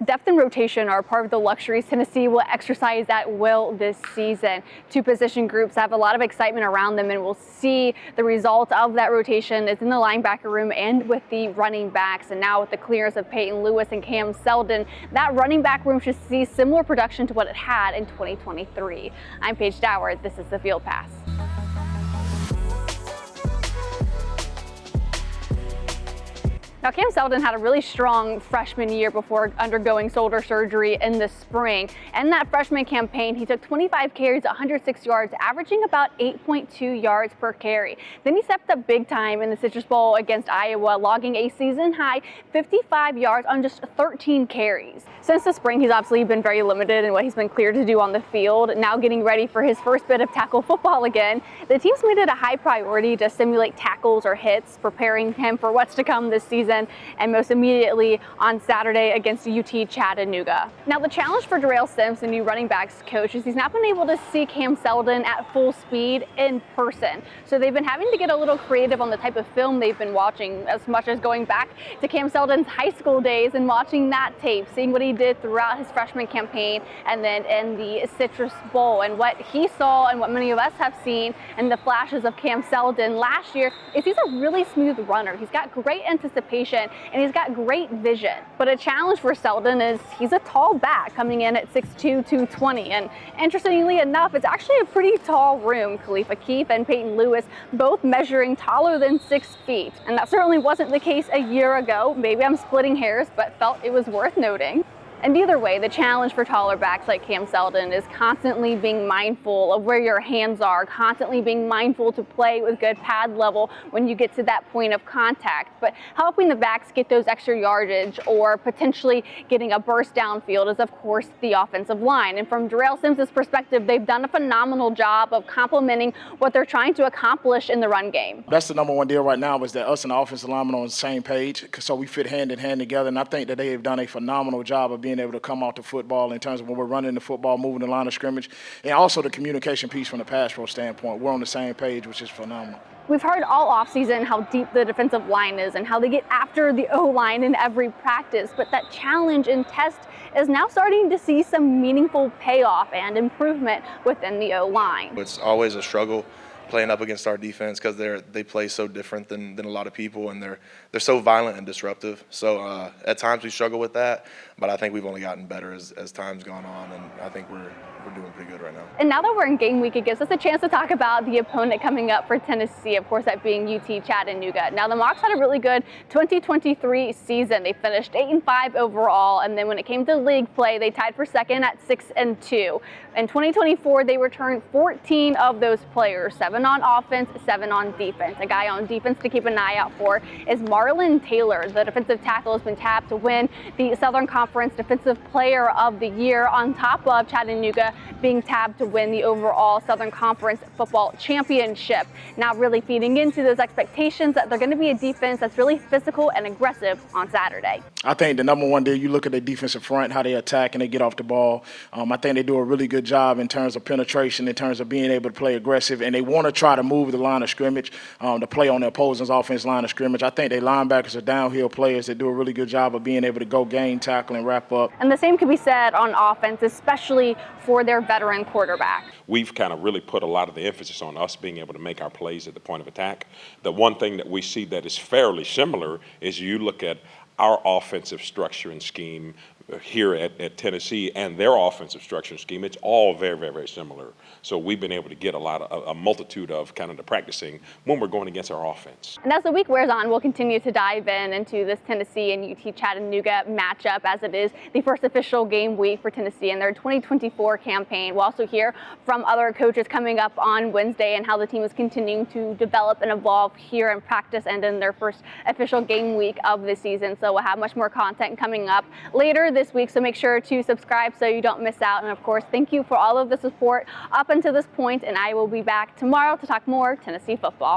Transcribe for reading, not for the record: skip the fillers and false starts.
Depth and rotation are part of the luxuries Tennessee will exercise at will this season. Two position groups have a lot of excitement around them, and we'll see the result of that rotation is in the linebacker room and with the running backs. And now with the clearance of Peyton Lewis and Cam Seldon, that running back room should see similar production to what it had in 2023. I'm Paige Doward. This is the Field Pass. Now, Cam Seldon had a really strong freshman year before undergoing shoulder surgery in the spring. In that freshman campaign, he took 25 carries, 106 yards, averaging about 8.2 yards per carry. Then he stepped up big time in the Citrus Bowl against Iowa, logging a season-high 55 yards on just 13 carries. Since the spring, he's obviously been very limited in what he's been cleared to do on the field. Now getting ready for his first bit of tackle football again, the team's made it a high priority to simulate tackles or hits, preparing him for what's to come this season, and most immediately on Saturday against UT Chattanooga. Now, the challenge for Darrell Sims, the new running backs coach, is he's not been able to see Cam Seldon at full speed in person. So they've been having to get a little creative on the type of film they've been watching, as much as going back to Cam Seldon's high school days and watching that tape, seeing what he did throughout his freshman campaign and then in the Citrus Bowl. And what he saw and what many of us have seen in the flashes of Cam Seldon last year is he's a really smooth runner. He's got great anticipation and he's got great vision. But a challenge for Seldon is he's a tall back coming in at 6'2", 220. And interestingly enough, it's actually a pretty tall room. Khalifa Keith and Peyton Lewis both measuring taller than 6 feet. And that certainly wasn't the case a year ago. Maybe I'm splitting hairs, but felt it was worth noting. And either way, the challenge for taller backs like Cam Seldon is constantly being mindful of where your hands are, constantly being mindful to play with good pad level when you get to that point of contact. But helping the backs get those extra yardage or potentially getting a burst downfield is, of course, the offensive line. And from Darrell Sims' perspective, they've done a phenomenal job of complementing what they're trying to accomplish in the run game. That's the number one deal right now, is that us and the offensive linemen are on the same page, so we fit hand in hand together. And I think that they have done a phenomenal job of being able to come off the football in terms of when we're running the football, moving the line of scrimmage, and also the communication piece from the pass pro standpoint. We're on the same page, which is phenomenal. We've heard all offseason how deep the defensive line is and how they get after the O-line in every practice, but that challenge and test is now starting to see some meaningful payoff and improvement within the O-line. It's always a struggle playing up against our defense because they play so different than a lot of people, and they're so violent and disruptive. So at times we struggle with that, but I think we've only gotten better as time's gone on, and I think we're doing pretty good right now. And now that we're in game week, it gives us a chance to talk about the opponent coming up for Tennessee, of course, that being UT Chattanooga. Now, the Mocs had a really good 2023 season. They finished 8-5 overall, and then when it came to league play, they tied for second at 6-2. In 2024, they returned 14 of those players, 7 on offense, 7 on defense. A guy on defense to keep an eye out for is Marlon Taylor. The defensive tackle has been tapped to win the Southern Conference Defensive Player of the Year, on top of Chattanooga being tabbed to win the overall Southern Conference Football Championship. Now really feeding into those expectations that they're going to be a defense that's really physical and aggressive on Saturday. I think the number one deal, you look at their defensive front, how they attack and they get off the ball. I think they do a really good job in terms of penetration, in terms of being able to play aggressive, and they want to try to move the line of scrimmage, to play on the opposing's offense line of scrimmage. I think their linebackers are downhill players that do a really good job of being able to go gain, tackle, and wrap up. And the same could be said on offense, especially for their veteran quarterback. We've kind of really put a lot of the emphasis on us being able to make our plays at the point of attack. The one thing that we see that is fairly similar is you look at our offensive structure and scheme here at Tennessee and their offensive structure and scheme. It's all very, very, very similar. So we've been able to get a multitude of kind of the practicing when we're going against our offense. And as the week wears on, we'll continue to dive into this Tennessee and UT Chattanooga matchup, as it is the first official game week for Tennessee in their 2024 campaign. We'll also hear from other coaches coming up on Wednesday and how the team is continuing to develop and evolve here in practice and in their first official game week of the season. So we'll have much more content coming up later this week, so make sure to subscribe so you don't miss out. And of course, thank you for all of the support up until this point, and I will be back tomorrow to talk more Tennessee football.